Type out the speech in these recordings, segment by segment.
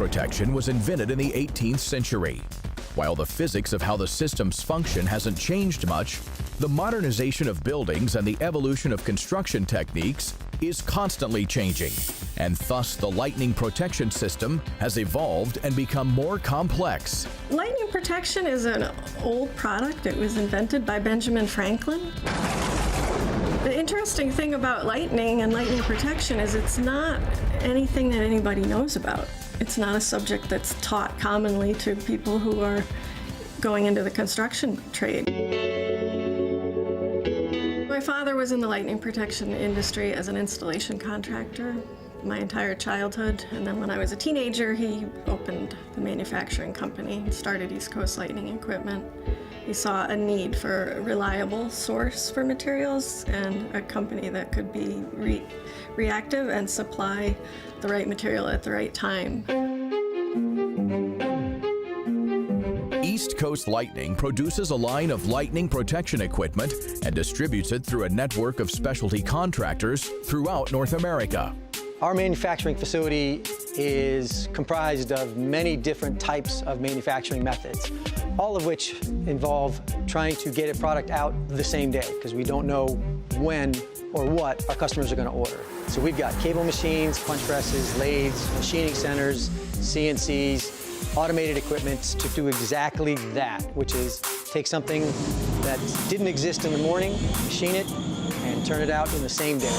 protection was invented in the 18th century. While the physics of how the systems function hasn't changed much, the modernization of buildings and the evolution of construction techniques is constantly changing, and thus the lightning protection system has evolved and become more complex. Lightning protection is an old product. It was invented by Benjamin Franklin. The interesting thing about lightning and lightning protection is it's not anything that anybody knows about. It's not a subject that's taught commonly to people who are going into the construction trade. My father was in the lightning protection industry as an installation contractor my entire childhood, and then when I was a teenager, he opened the manufacturing company and started East Coast Lightning Equipment. He saw a need for a reliable source for materials and a company that could be reactive and supply the right material at the right time. East Coast Lightning produces a line of lightning protection equipment and distributes it through a network of specialty contractors throughout North America. Our manufacturing facility is comprised of many different types of manufacturing methods, all of which involve trying to get a product out the same day, because we don't know when or what our customers are going to order. So we've got cable machines, punch presses, lathes, machining centers, CNCs, automated equipment to do exactly that, which is take something that didn't exist in the morning, machine it, and turn it out in the same day.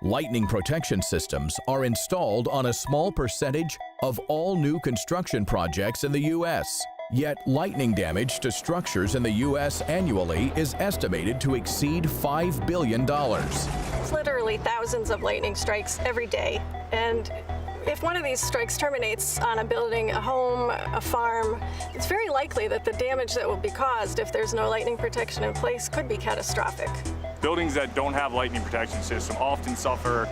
Lightning protection systems are installed on a small percentage of all new construction projects in the U.S. Yet lightning damage to structures in the U.S. annually is estimated to exceed $5 billion. It's literally thousands of lightning strikes every day, and if one of these strikes terminates on a building, a home, a farm, it's very likely that the damage that will be caused if there's no lightning protection in place could be catastrophic. Buildings that don't have lightning protection system often suffer,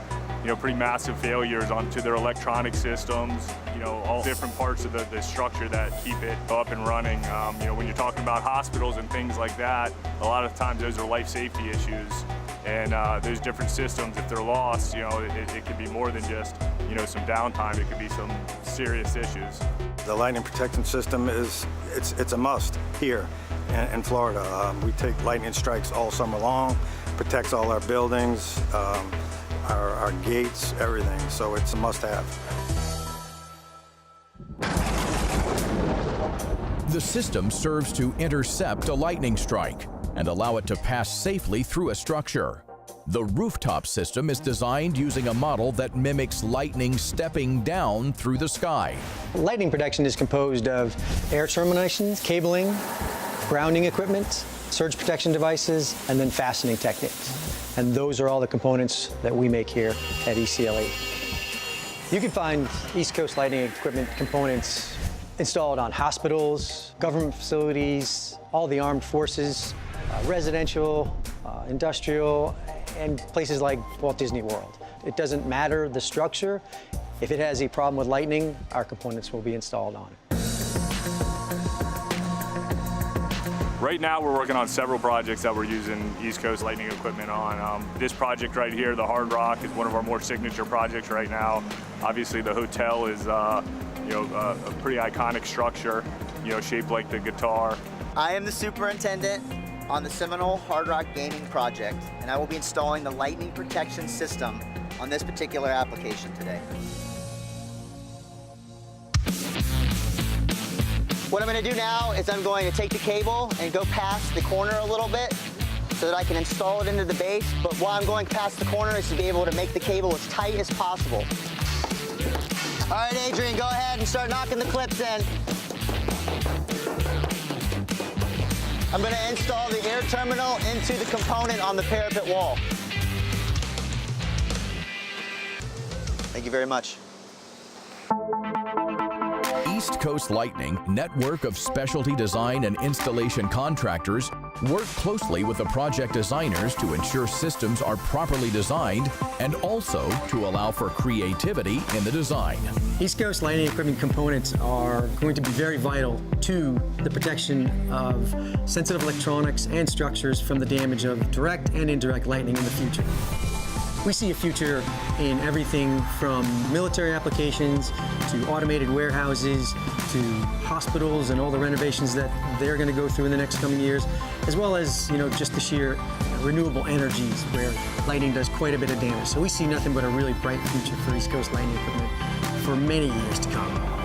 pretty massive failures onto their electronic systems, all different parts of the structure that keep it up and running. When you're talking about hospitals and things like that, a lot of times those are life safety issues. And those different systems, if they're lost, it could be more than just, some downtime. It could be some serious issues. The lightning protection system it's a must here in Florida. We take lightning strikes all summer long, protects all our buildings, our gates, everything. So it's a must-have. The system serves to intercept a lightning strike and allow it to pass safely through a structure. The rooftop system is designed using a model that mimics lightning stepping down through the sky. Lightning protection is composed of air terminations, cabling, grounding equipment, surge protection devices, and then fastening techniques. And those are all the components that we make here at ECLE. You can find East Coast Lightning Equipment components installed on hospitals, government facilities, all the armed forces, residential, industrial, and places like Walt Disney World. It doesn't matter the structure. If it has a problem with lightning, our components will be installed on it. Right now we're working on several projects that we're using East Coast Lightning Equipment on. This project right here, the Hard Rock, is one of our more signature projects right now. Obviously the hotel is a pretty iconic structure, shaped like the guitar. I am the superintendent on the Seminole Hard Rock Gaming project, and I will be installing the lightning protection system on this particular application today. What I'm going to do now is I'm going to take the cable and go past the corner a little bit so that I can install it into the base, but while I'm going past the corner is to be able to make the cable as tight as possible. All right, Adrian, go ahead and start knocking the clips in. I'm going to install the air terminal into the component on the parapet wall. Thank you very much. East Coast Lightning, network of specialty design and installation contractors, work closely with the project designers to ensure systems are properly designed and also to allow for creativity in the design. East Coast lighting equipment components are going to be very vital to the protection of sensitive electronics and structures from the damage of direct and indirect lightning in the future. We see a future in everything from military applications to automated warehouses to hospitals and all the renovations that they're going to go through in the next coming years, as well as, just the sheer renewable energies where lighting does quite a bit of damage. So we see nothing but a really bright future for East Coast lighting equipment for many years to come.